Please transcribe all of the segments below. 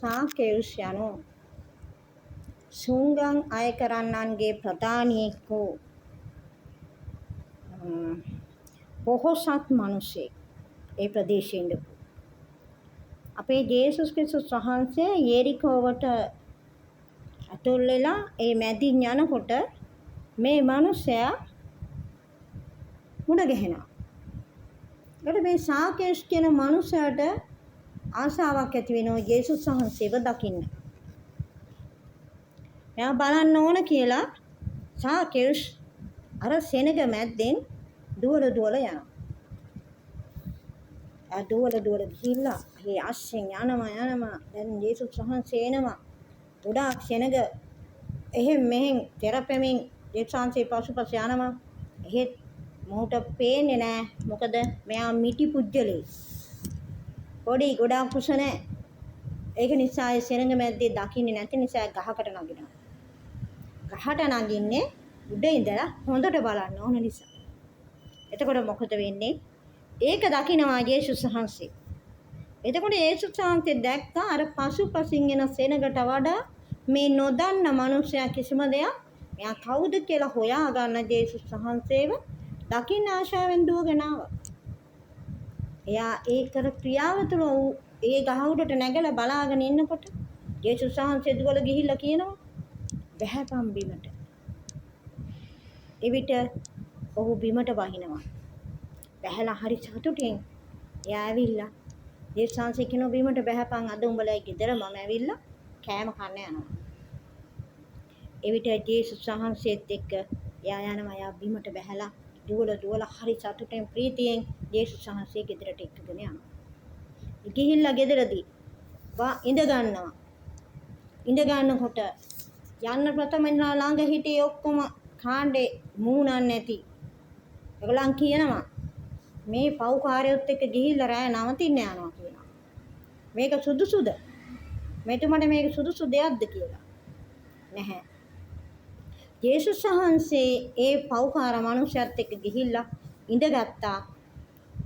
සාකේයුස් යනු සුංගම් අය කරන්නන්ගේ ප්‍රධානියෙක් වූ පොහොසත් මිනිසෙක් ඒ ප්‍රදේශයේ ඉඳපු. අපේ ජේසුස් ක්‍රිස්තුස් වහන්සේ යෙරිකෝවට අතුල් වෙලා ඒ මැදින් යනකොට මේ මිනිසයා මුණ ගැහෙනවා. ඒකට මේ සාකේයුස් කියන මිනිසයාට ආශාවක් ඇති වෙනවා ජේසුස් වහන්සේව දකින්න. එයා බලන්න ඕන කියලා සාකේයුස් අර සෙනග මැද්දෙන් දුවල යනවා. එයා දුවල ගිහිල්ලා ඒ අස්සෙන් යනවා. දැන් ජේසුස් වහන්සේ එනවා. ගොඩාක් සෙනග එහෙන් මෙහෙන් තෙරපෙමින් ජේසුස් වහන්සේ පසුපස යනවා. එහෙත් මොහුට පේන්නේ නැහැ. මොකද මෙයා මිටි පුජ්‍යලේ. පොඩි ගොඩාක් කුස නැහැ. ඒක නිසා ඒ සෙනඟ මැද්දේ දකින්නේ නැති නිසා ගහකට නගිනවා. ගහට නගින්නේ උඩ ඉඳලා හොඳට බලන්න ඕන නිසා. එතකොට මොකද වෙන්නේ? ඒක දකිනවා ජේසුස් වහන්සේ. එතකොට ජේසුස් වහන්සේ දැක්කා අර පසුපසින් එන සෙනඟට වඩා මේ නොදන්න මනුස්සයා කිසිම දෙයක් මෙයා කවුද කියලා හොයා ගන්න ජේසුස් වහන්සේව දකින්න ආශාවෙන් දුවගෙන ආවා. එයා ඒ කර ක්‍රියාව තුළ ඒ ගහ උඩට නැගලා බලාගෙන ඉන්නකොට ජේසුස් වහන්සේ දුවල ගිහිල්ලා කියනවා බැහැපම් බිමට. එවිට ඔහු බිමට වහිනවා. බැහැලා හරි සතුටින් එයා ඇවිල්ලා ජේසුස් වහන්සේ කියනවා බිමට බැහැපම් අද උඹලා ගෙදර මම ඇවිල්ලා කෑම කන්න යනවා. එවිට ජේසුස් වහන්සේත් එක්ක එයා යනවා. එයා බිමට බැහැලා දුවල හරි සතුටෙන් ප්‍රීතියෙන් ජේසුස් වහන්සේ ගෙදරට එක්කගෙන යනවා. ගිහිල්ලා ගෙදරදී ඉඳ ගන්නවා. ඉඳ ගන්නකොට යන්න ප්‍රථම ඉඳලා ළඟ හිටියේ ඔක්කොම කාණ්ඩේ මූණක් නැති. ඒගොල්ලන් කියනවා මේ පව්කාරයොත් එක්ක ගිහිල්ලා රෑ නවතින්න යනවා කියනවා. මේක සුදුසුද? මෙතුමට මේක සුදුසු දෙයක්ද කියලා. නැහැ. ජේසුස් වහන්සේ ඒ පව්කාර මිනිසයාත් එක්ක ගිහිල්ලා ඉඳගත්තා.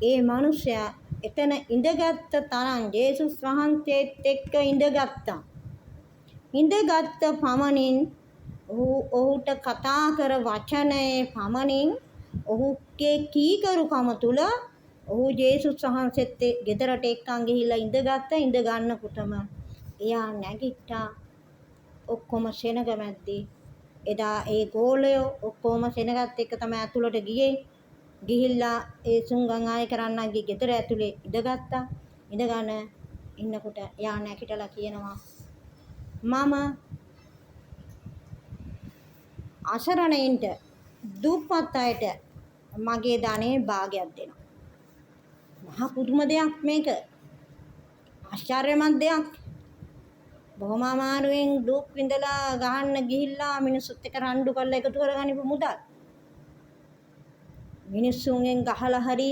ඒ මිනිසයා එතන ඉඳගත්ත තරම් ජේසුස් වහන්සේත් එක්ක ඉඳගත්තා. ඉඳගත්ත පමණින් ඔහුට කතා කර වචනේ පමණින් ඔහුගේ කීකරුකම තුල ඔහු ජේසුස් වහන්සේත් ගෙදරට එක්කන් ගිහිල්ලා ඉඳගත්තා. ඉඳ ගන්නකොටම එයා නැගිට්ටා. ඔක්කොම සෙනග මැද්දේ එදා ඒ ගෝලය ඔක්කොම සෙනගත් එක්ක තමයි ඇතුළට ගියේ. ගිහිල්ලා ඒ සුංගම් ආය කරන්නන්ගේ ගෙදර ඇතුලේ ඉඳගත්තා. ඉඳගෙන ඉන්නකොට එයා නැගිටලා කියනවා මම අසරණයින්ට දුප්පත් අයට මගේ ධනෙ භාගයක් දෙනවා. මහා පුදුම දෙයක් මේක. ආශ්චර්යමත් දෙයක්. බොහොම අමාරුවෙන් දුක් විඳලා ගහන්න ගිහිල්ලා මිනිස්සුත් එක්ක රණ්ඩු කරලා එකතු කරගනිපු මුදල්. මිනිස්සුන්ගෙන් ගහලා හරි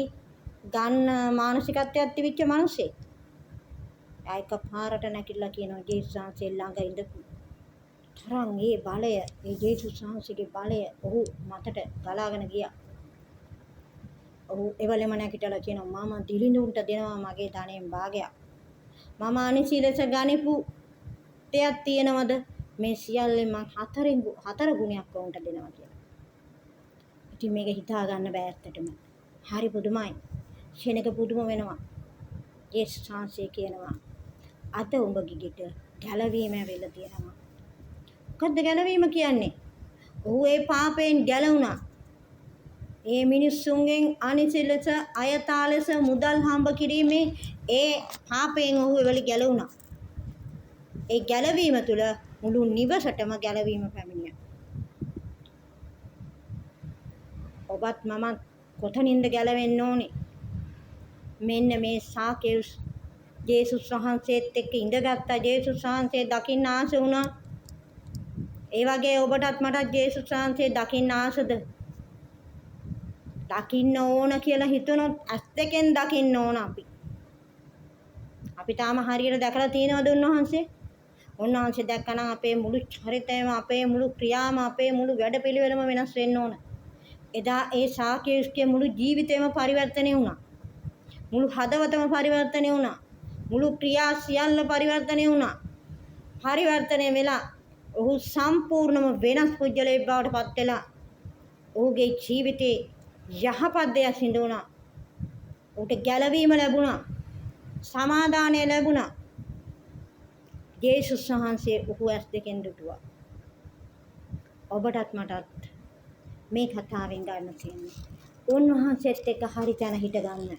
ගන්න මානසිකත්වයක් තිබිච්ච මිනිස්සෙක්. ආයක පාරට නැකිලා කියනවා ජේසුස් වහන්සේ ළඟ ඉඳපු තරම් ඒ බලය, ඒ ජේසුස් වහන්සේගේ බලය ඔහු මතට ගලාගෙන ගියා. ඔහු එවලෙම නැකිටලා කියනවා මම දිලිඳුන්ට දෙනවා මගේ ධනෙන් භාගයක්. මම අනිසි ලෙස ගනිපු දෙයක් තියෙනවද? මේ සියල්ලෙන් මං හතර ගුණයක් වුන්ට දෙනවා කියලා. ඉතින් මේක හිතා ගන්න බෑ ඇත්තටම. හරි පුදුමයි. ශෙනක පුදුම වෙනවා. ජේසුස් වහන්සේ කියනවා අද උඹ ගිගිට ගැලවීම වෙලා තියෙනවා. මොකද්ද ගැලවීම කියන්නේ? ඔහු ඒ පාපයෙන් ගැලවුණා. ඒ මිනිස්සුන්ගෙන් අනිසි ලෙස අයථා ලෙස මුදල් හම්බ කිරීමේ ඒ පාපයෙන් ඔහු එවලි ගැලවුණා. ඒ ගැලවීම තුළ මුළු නිවසටම ගැලවීම පැමිණියා. ඔබත් මමත් කොතනින්ද ගැලවෙන්න ඕනේ? මෙන්න මේ සාකේයුස් ජේසුස් වහන්සේත් එක්ක ඉඳගත්තා. ජේසුස් වහන්සේ දකින්න ආස වුණා. ඒ වගේ ඔබටත් මටත් ජේසුස් වහන්සේ දකින්න ආසද? දකින්න ඕන කියලා හිතුනොත් ඇස් දෙකෙන් දකින්න ඕන අපි. අපි තාම හරියට දැකලා තියෙනවද උන්වහන්සේ? උන්වහන්සේ දැක්කනම් අපේ මුළු චරිතයම, අපේ මුළු ක්‍රියාම, අපේ මුළු වැඩපිළිවෙලම වෙනස් වෙන්න ඕන. එදා ඒ සාකේයුස්ගේ මුළු ජීවිතේම පරිවර්තනය වුණා. මුළු හදවතම පරිවර්තනය වුණා. මුළු ක්‍රියා සියල්ල පරිවර්තනය වුණා. පරිවර්තනය වෙලා ඔහු සම්පූර්ණම වෙනස් පුජ්‍යලයක් බවට පත් වෙලා ඔහුගේ ජීවිතේ යහපත් දෙයක් සිදු වුණා. ඔහුට ගැලවීම ලැබුණා. සමාදානය ලැබුණා. ජේසුස් වහන්සේ ඔහු ඇස් දෙකෙන් දුටුවා. ඔබටත් මටත් මේ කතාවෙන් ගන්න තියෙන්නේ උන්වහන්සේත් එක්ක හරි තැන හිට ගන්න.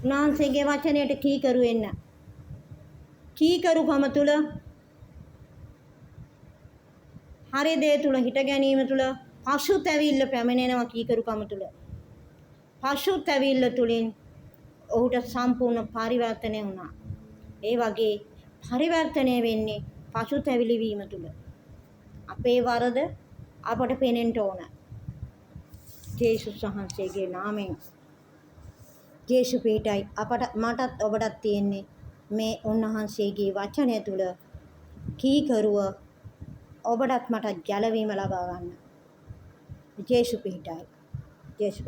උන්වහන්සේගේ වචනයට කීකරු වෙන්න. කීකරුකම තුල හරි දේ තුල හිට ගැනීම තුල පසුතැවිල්ල පැමිණෙනවා. කීකරුකම තුල පසුතැවිල්ල තුලින් ඔහුට සම්පූර්ණ පරිවර්තනය වුණා. ඒ වගේ පරිවර්තනය වෙන්නේ පසුතැවිලි වීම තුල. අපේ වරද අපට පේනෙන්න ඕන. ජේසුස් වහන්සේගේ නාමයෙන් ජේසු පිටයි අපට මටත් ඔබටත් තියෙන්නේ මේ උන්වහන්සේගේ වචනය තුල කීකරුව ඔබටත් මටත් ගැලවීම ලබා ගන්න. ජේසු පිටයි. ජේසු